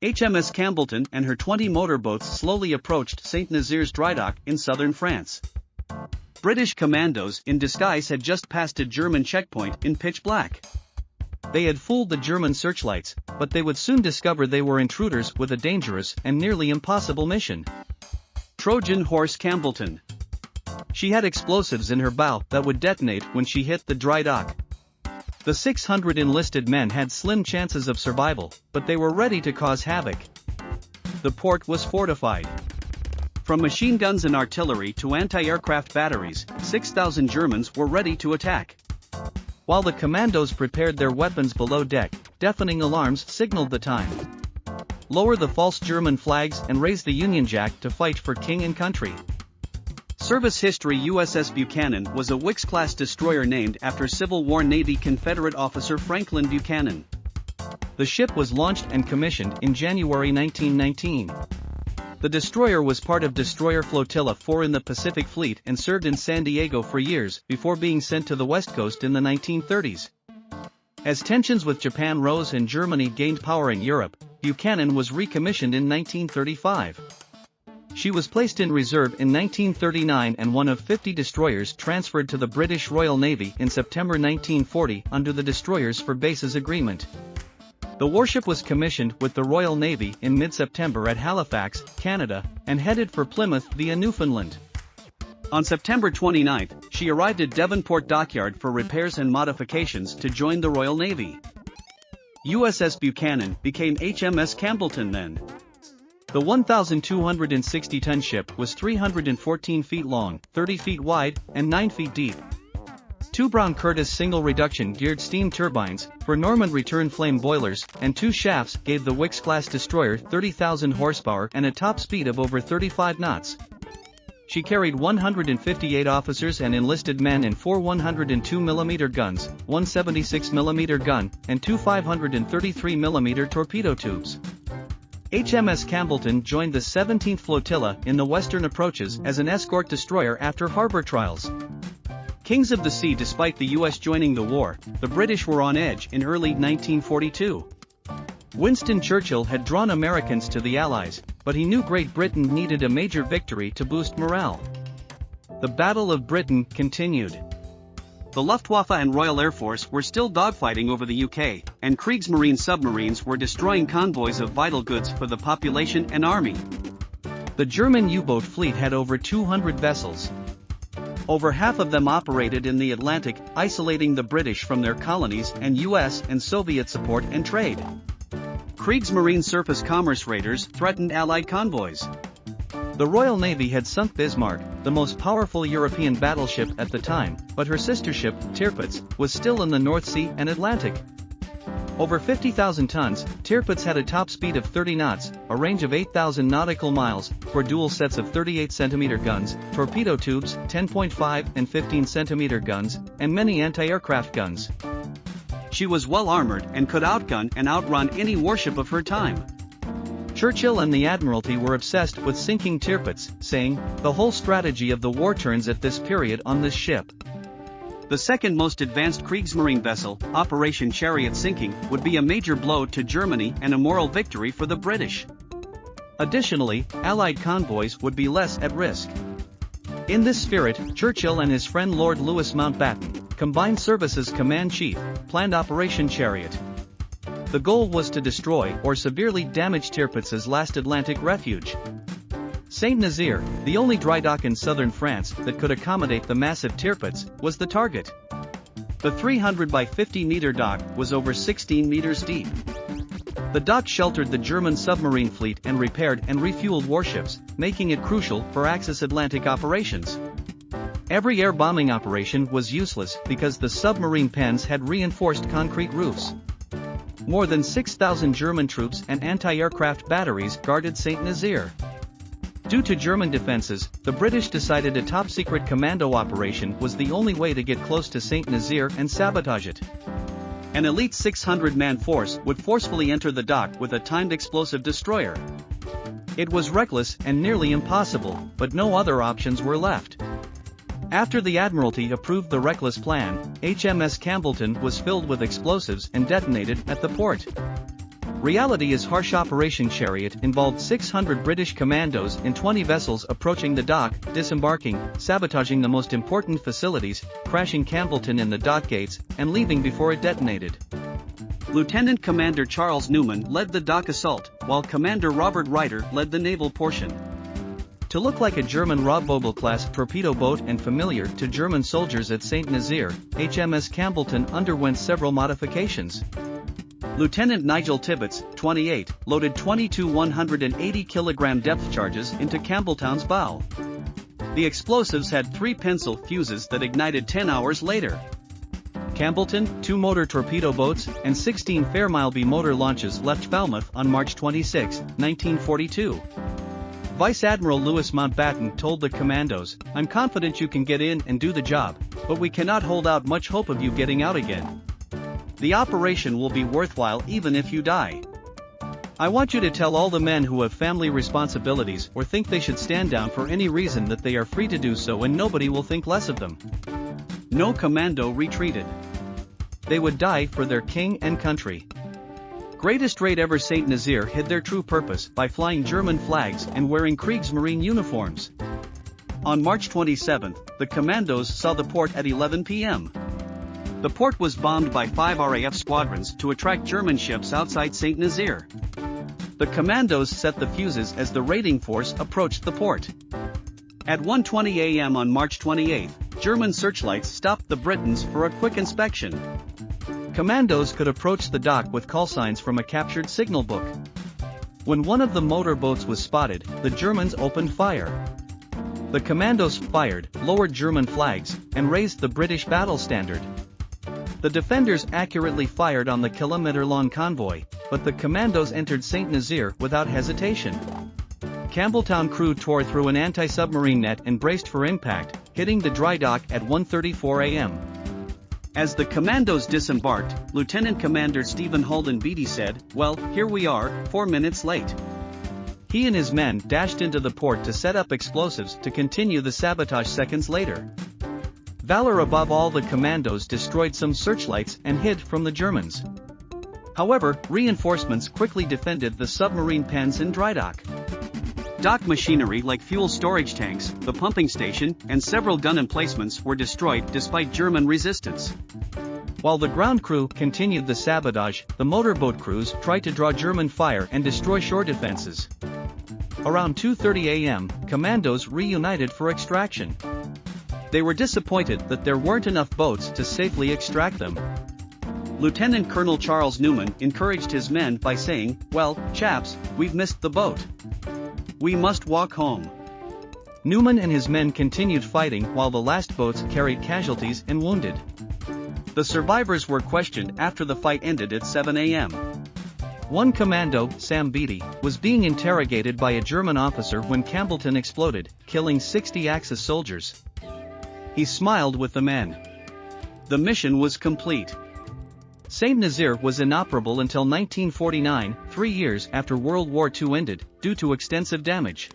HMS Campbellton and her 20 motorboats slowly approached Saint Nazaire's drydock in southern France. British commandos in disguise had just passed a German checkpoint in pitch black. They had fooled the German searchlights, but they would soon discover they were intruders with a dangerous and nearly impossible mission. Trojan Horse Campbellton. She had explosives in her bow that would detonate when she hit the dry dock. The 600 enlisted men had slim chances of survival, but they were ready to cause havoc. The port was fortified. From machine guns and artillery to anti-aircraft batteries, 6,000 Germans were ready to attack. While the commandos prepared their weapons below deck, deafening alarms signaled the time. Lower the false German flags and raise the Union Jack to fight for king and country. Service history. USS Buchanan was a Wickes-class destroyer named after Civil War Navy Confederate officer Franklin Buchanan. The ship was launched and commissioned in January 1919. The destroyer was part of Destroyer Flotilla 4 in the Pacific Fleet and served in San Diego for years before being sent to the West Coast in the 1930s. As tensions with Japan rose and Germany gained power in Europe, Buchanan was recommissioned in 1935. She was placed in reserve in 1939 and one of 50 destroyers transferred to the British Royal Navy in September 1940 under the Destroyers for Bases Agreement. The warship was commissioned with the Royal Navy in mid-September at Halifax, Canada, and headed for Plymouth via Newfoundland. On September 29, she arrived at Devonport Dockyard for repairs and modifications to join the Royal Navy. USS Buchanan became HMS Campbellton then. The 1,260-ton ship was 314 feet long, 30 feet wide, and 9 feet deep. Two Brown Curtis single-reduction geared steam turbines, for Normand return flame boilers, and two shafts gave the Wickes-class destroyer 30,000 horsepower and a top speed of over 35 knots. She carried 158 officers and enlisted men in four 102mm guns, one 76mm gun, and two 533mm torpedo tubes. HMS Campbellton joined the 17th Flotilla in the western approaches as an escort destroyer after harbor trials. Kings of the sea. Despite the U.S. joining the war, the British were on edge in early 1942. Winston Churchill had drawn Americans to the Allies, but he knew Great Britain needed a major victory to boost morale. The Battle of Britain continued. The Luftwaffe and Royal Air Force were still dogfighting over the UK, and Kriegsmarine submarines were destroying convoys of vital goods for the population and army. The German U-boat fleet had over 200 vessels. Over half of them operated in the Atlantic, isolating the British from their colonies and US and Soviet support and trade. Kriegsmarine surface commerce raiders threatened Allied convoys. The Royal Navy had sunk Bismarck, the most powerful European battleship at the time, but her sister ship, Tirpitz, was still in the North Sea and Atlantic. Over 50,000 tons, Tirpitz had a top speed of 30 knots, a range of 8,000 nautical miles, for dual sets of 38cm guns, torpedo tubes, 10.5 and 15cm guns, and many anti-aircraft guns. She was well armored and could outgun and outrun any warship of her time. Churchill and the Admiralty were obsessed with sinking Tirpitz, saying, "The whole strategy of the war turns at this period on this ship." The second most advanced Kriegsmarine vessel, Operation Chariot sinking, would be a major blow to Germany and a moral victory for the British. Additionally, Allied convoys would be less at risk. In this spirit, Churchill and his friend Lord Louis Mountbatten, combined services command chief, planned Operation Chariot. The goal was to destroy or severely damage Tirpitz's last Atlantic refuge. Saint Nazaire, the only dry dock in southern France that could accommodate the massive Tirpitz, was the target. The 300 by 50 meter dock was over 16 meters deep. The dock sheltered the German submarine fleet and repaired and refueled warships, making it crucial for Axis Atlantic operations. Every air bombing operation was useless because the submarine pens had reinforced concrete roofs. More than 6,000 German troops and anti-aircraft batteries guarded Saint Nazaire. Due to German defenses, the British decided a top-secret commando operation was the only way to get close to Saint Nazaire and sabotage it. An elite 600-man force would forcefully enter the dock with a timed explosive destroyer. It was reckless and nearly impossible, but no other options were left. After the Admiralty approved the reckless plan, HMS Campbellton was filled with explosives and detonated at the port. Reality is harsh. Operation Chariot involved 600 British commandos and 20 vessels approaching the dock, disembarking, sabotaging the most important facilities, crashing Campbelltown in the dock gates, and leaving before it detonated. Lieutenant Commander Charles Newman led the dock assault, while Commander Robert Ryder led the naval portion. To look like a German Raubvogel-class torpedo boat and familiar to German soldiers at Saint Nazaire, HMS Campbelltown underwent several modifications. Lieutenant Nigel Tibbets, 28, loaded 22 180-kilogram depth charges into Campbelltown's bow. The explosives had 3 pencil fuses that ignited 10 hours later. Campbelltown, 2 motor torpedo boats, and 16 Fairmile B motor launches left Falmouth on March 26, 1942. Vice Admiral Louis Mountbatten told the commandos, "I'm confident you can get in and do the job, but we cannot hold out much hope of you getting out again. The operation will be worthwhile even if you die. I want you to tell all the men who have family responsibilities or think they should stand down for any reason that they are free to do so and nobody will think less of them." No commando retreated. They would die for their king and country. Greatest raid ever. Saint Nazaire hid their true purpose by flying German flags and wearing Kriegsmarine uniforms. On March 27, the commandos saw the port at 11 p.m. The port was bombed by 5 RAF squadrons to attract German ships outside Saint Nazaire. The commandos set the fuses as the raiding force approached the port. At 1:20 a.m. on March 28, German searchlights stopped the Britons for a quick inspection. Commandos could approach the dock with call signs from a captured signal book. When one of the motor boats was spotted, the Germans opened fire. The commandos fired, lowered German flags, and raised the British battle standard. The defenders accurately fired on the kilometer-long convoy, but the commandos entered Saint Nazaire without hesitation. Campbelltown crew tore through an anti-submarine net and braced for impact, hitting the dry dock at 1:34 a.m. As the commandos disembarked, Lieutenant Commander Stephen Holden Beatty said, "Well, here we are, 4 minutes late." He and his men dashed into the port to set up explosives to continue the sabotage seconds later. Valor above all, the commandos destroyed some searchlights and hid from the Germans. However, reinforcements quickly defended the submarine pens in dry dock. Dock machinery like fuel storage tanks, the pumping station, and several gun emplacements were destroyed despite German resistance. While the ground crew continued the sabotage, the motorboat crews tried to draw German fire and destroy shore defenses. Around 2:30 a.m., commandos reunited for extraction. They were disappointed that there weren't enough boats to safely extract them. Lieutenant Colonel Charles Newman encouraged his men by saying, "Well, chaps, we've missed the boat. We must walk home." Newman and his men continued fighting while the last boats carried casualties and wounded. The survivors were questioned after the fight ended at 7 a.m. One commando, Sam Beatty, was being interrogated by a German officer when Campbelltown exploded, killing 60 Axis soldiers. He smiled with the men. The mission was complete. Saint Nazaire was inoperable until 1949, 3 years after World War II ended, due to extensive damage.